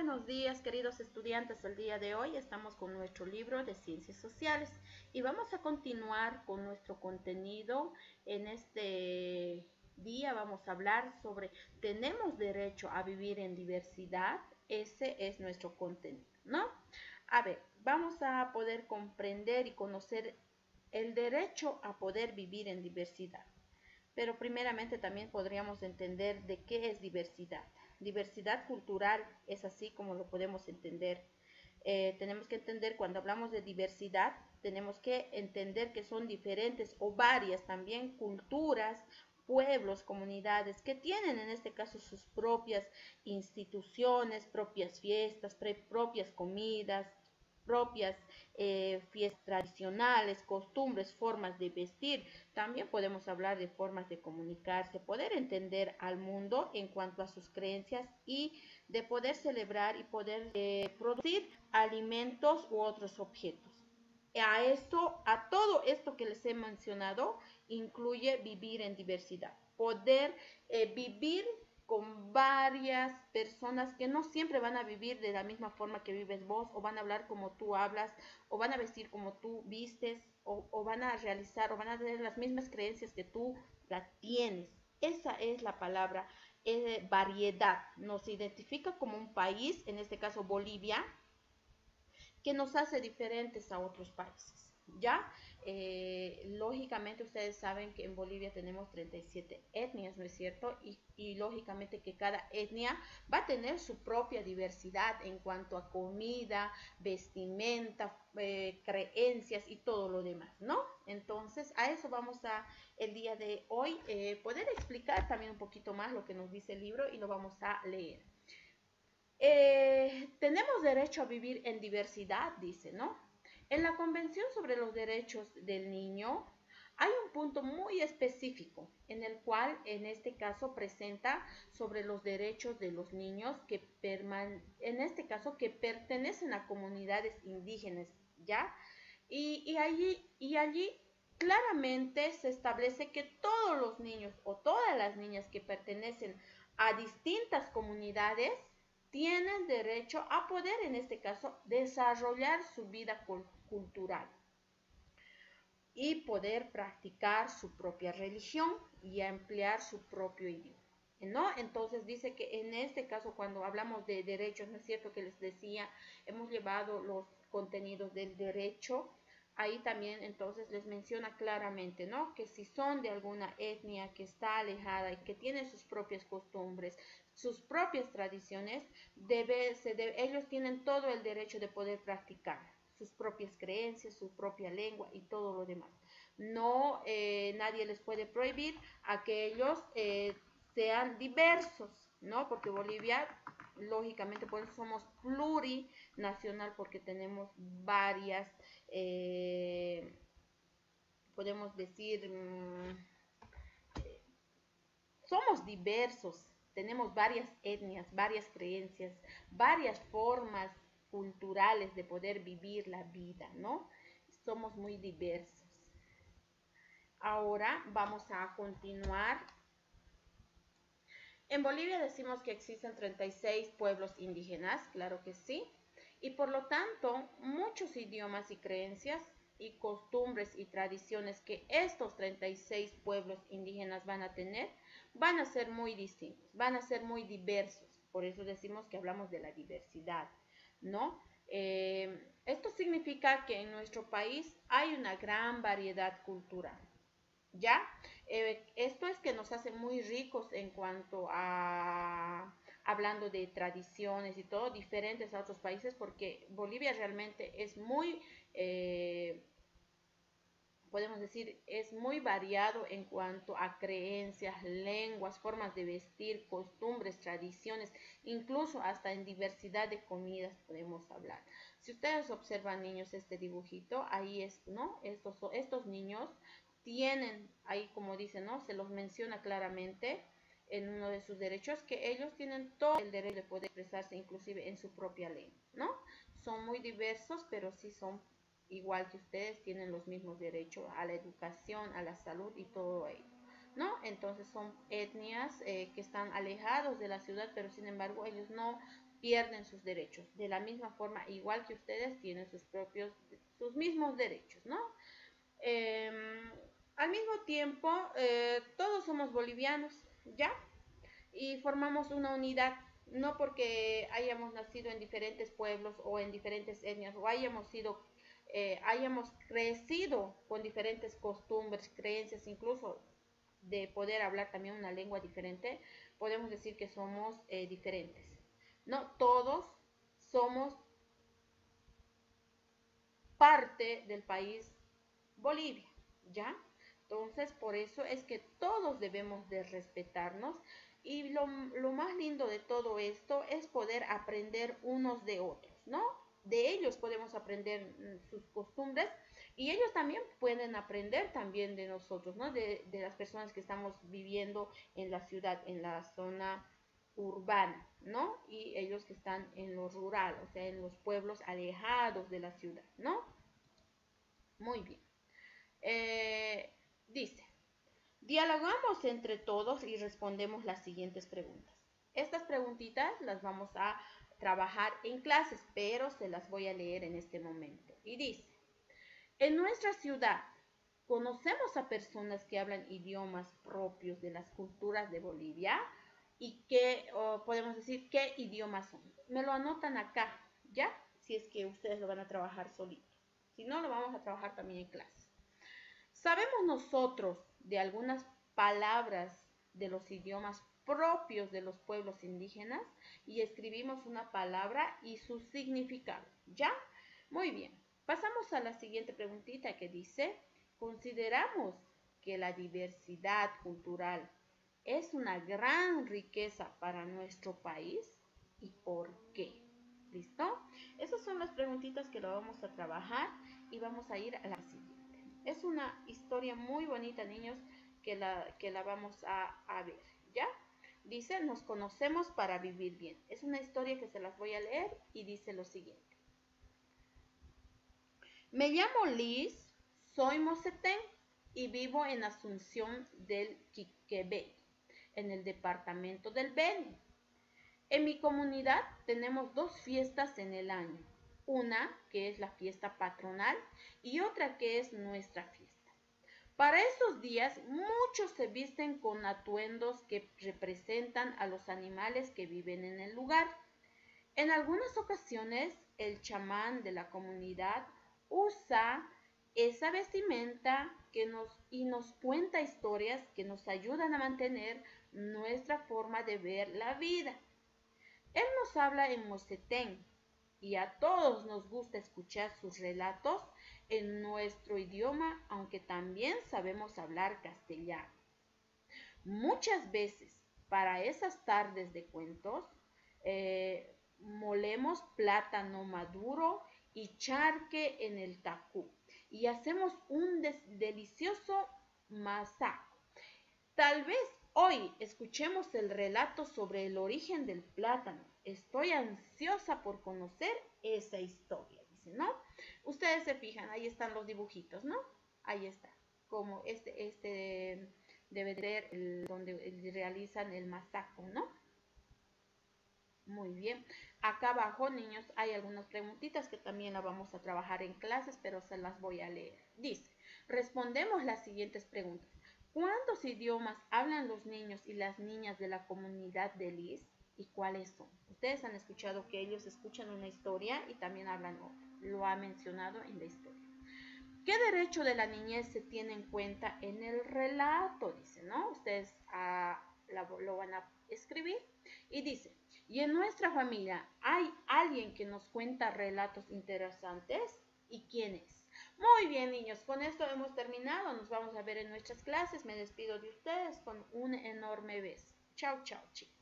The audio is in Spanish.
buenos días, queridos estudiantes. El día de hoy estamos con nuestro libro de Ciencias Sociales y vamos a continuar con nuestro contenido. En este día vamos a hablar sobre ¿tenemos derecho a vivir en diversidad? Ese es nuestro contenido, ¿no? A ver, vamos a poder comprender y conocer el derecho a poder vivir en diversidad. Pero primeramente también podríamos entender de qué es diversidad. Diversidad cultural es así como lo podemos entender. Tenemos que entender cuando hablamos de diversidad, tenemos que entender que son diferentes o varias también culturas, pueblos, comunidades que tienen en este caso sus propias instituciones, propias fiestas, propias comidas, propias fiestas tradicionales, costumbres, formas de vestir. También podemos hablar de formas de comunicarse, poder entender al mundo en cuanto a sus creencias y de poder celebrar y poder producir alimentos u otros objetos. A todo esto que les he mencionado, incluye vivir en diversidad, poder vivir con varias personas que no siempre van a vivir de la misma forma que vives vos, o van a hablar como tú hablas, o van a vestir como tú vistes, o van a realizar, o van a tener las mismas creencias que tú la tienes. Esa es la palabra variedad. Nos identifica como un país, en este caso Bolivia, que nos hace diferentes a otros países. ¿Ya? Lógicamente ustedes saben que en Bolivia tenemos 37 etnias, ¿no es cierto? Y lógicamente que cada etnia va a tener su propia diversidad en cuanto a comida, vestimenta, creencias y todo lo demás, ¿no? Entonces a eso vamos a el día de hoy poder explicar también un poquito más lo que nos dice el libro y lo vamos a leer. Tenemos derecho a vivir en diversidad, dice, ¿no? En la Convención sobre los Derechos del Niño hay un punto muy específico en el cual, en este caso, presenta sobre los derechos de los niños que en este caso que pertenecen a comunidades indígenas, ¿ya? Y allí claramente se establece que todos los niños o todas las niñas que pertenecen a distintas comunidades tienen derecho a poder, en este caso, desarrollar su vida cultural y poder practicar su propia religión y emplear su propio idioma, ¿no? Entonces dice que en este caso, cuando hablamos de derechos, ¿no es cierto que les decía? Hemos llevado los contenidos del derecho. Ahí también entonces les menciona claramente, ¿no? Que si son de alguna etnia que está alejada y que tiene sus propias costumbres, sus propias tradiciones, ellos tienen todo el derecho de poder practicar sus propias creencias, su propia lengua y todo lo demás. No, nadie les puede prohibir a que ellos sean diversos, ¿no? Porque Bolivia, lógicamente, por eso somos plurinacional, porque tenemos varias, podemos decir, somos diversos, tenemos varias etnias, varias creencias, varias formas culturales de poder vivir la vida, ¿no? Somos muy diversos. Ahora vamos a continuar. En Bolivia decimos que existen 36 pueblos indígenas, claro que sí, y por lo tanto muchos idiomas y creencias y costumbres y tradiciones que estos 36 pueblos indígenas van a tener, van a ser muy distintos, van a ser muy diversos. Por eso decimos que hablamos de la diversidad, ¿no? Esto significa que en nuestro país hay una gran variedad cultural. ¿Ya? Esto es que nos hace muy ricos en cuanto a, hablando de tradiciones y todo, diferentes a otros países, porque Bolivia realmente es muy, podemos decir, es muy variado en cuanto a creencias, lenguas, formas de vestir, costumbres, tradiciones, incluso hasta en diversidad de comidas podemos hablar. Si ustedes observan, niños, este dibujito, ahí es, ¿no? Estos niños tienen, ahí como dice, ¿no? Se los menciona claramente en uno de sus derechos, que ellos tienen todo el derecho de poder expresarse inclusive en su propia lengua, ¿no? Son muy diversos, pero sí son igual que ustedes, tienen los mismos derechos a la educación, a la salud y todo ello, ¿no? Entonces son etnias que están alejados de la ciudad, pero sin embargo ellos no pierden sus derechos. De la misma forma, igual que ustedes tienen sus mismos derechos, ¿no? Al mismo tiempo, todos somos bolivianos, ¿ya? Y formamos una unidad, no porque hayamos nacido en diferentes pueblos o en diferentes etnias o hayamos crecido con diferentes costumbres, creencias, incluso de poder hablar también una lengua diferente, podemos decir que somos diferentes. No todos somos parte del país Bolivia, ¿ya? Entonces, por eso es que todos debemos de respetarnos y lo más lindo de todo esto es poder aprender unos de otros, ¿no? De ellos podemos aprender sus costumbres y ellos también pueden aprender también de nosotros, ¿no? De las personas que estamos viviendo en la ciudad, en la zona urbana, ¿no? Y ellos que están en lo rural, o sea, en los pueblos alejados de la ciudad, ¿no? Muy bien. Dice, dialogamos entre todos y respondemos las siguientes preguntas. Estas preguntitas las vamos a trabajar en clases, pero se las voy a leer en este momento. Y dice, en nuestra ciudad, ¿conocemos a personas que hablan idiomas propios de las culturas de Bolivia? ¿Y podemos decir qué idiomas son? Me lo anotan acá, ¿ya? Si es que ustedes lo van a trabajar solitos. Si no, lo vamos a trabajar también en clase. ¿Sabemos nosotros de algunas palabras de los idiomas propios de los pueblos indígenas? Y escribimos una palabra y su significado, ¿ya? Muy bien. Pasamos a la siguiente preguntita que dice, ¿consideramos que la diversidad cultural es una gran riqueza para nuestro país? ¿Y por qué? ¿Listo? Esas son las preguntitas que lo vamos a trabajar y vamos a ir a la siguiente. Es una historia muy bonita, niños, que la vamos a ver, ¿ya? Dice, nos conocemos para vivir bien. Es una historia que se las voy a leer y dice lo siguiente. Me llamo Liz, soy mocetén y vivo en Asunción del Quiquebé, en el departamento del Beni. En mi comunidad tenemos dos fiestas en el año. Una que es la fiesta patronal y otra que es nuestra fiesta. Para esos días muchos se visten con atuendos que representan a los animales que viven en el lugar. En algunas ocasiones el chamán de la comunidad usa esa vestimenta y nos cuenta historias que nos ayudan a mantener nuestra forma de ver la vida. Él nos habla en mocetén y a todos nos gusta escuchar sus relatos en nuestro idioma, aunque también sabemos hablar castellano. Muchas veces, para esas tardes de cuentos, molemos plátano maduro y charque en el tacú y hacemos un delicioso masaco. Tal vez hoy escuchemos el relato sobre el origen del plátano. Estoy ansiosa por conocer esa historia, dice, ¿no? Ustedes se fijan, ahí están los dibujitos, ¿no? Ahí está, como este debe ser donde realizan el masaco, ¿no? Muy bien. Acá abajo, niños, hay algunas preguntitas que también las vamos a trabajar en clases, pero se las voy a leer. Dice, respondemos las siguientes preguntas. ¿Cuántos idiomas hablan los niños y las niñas de la comunidad de Liz y cuáles son? Ustedes han escuchado que ellos escuchan una historia y también hablan otra. Lo ha mencionado en la historia. ¿Qué derecho de la niñez se tiene en cuenta en el relato? Dice, ¿no? Ustedes lo van a escribir y dice, ¿y en nuestra familia hay alguien que nos cuenta relatos interesantes? ¿Y quién es? Muy bien, niños, con esto hemos terminado. Nos vamos a ver en nuestras clases. Me despido de ustedes con un enorme beso. Chao, chao, chicos.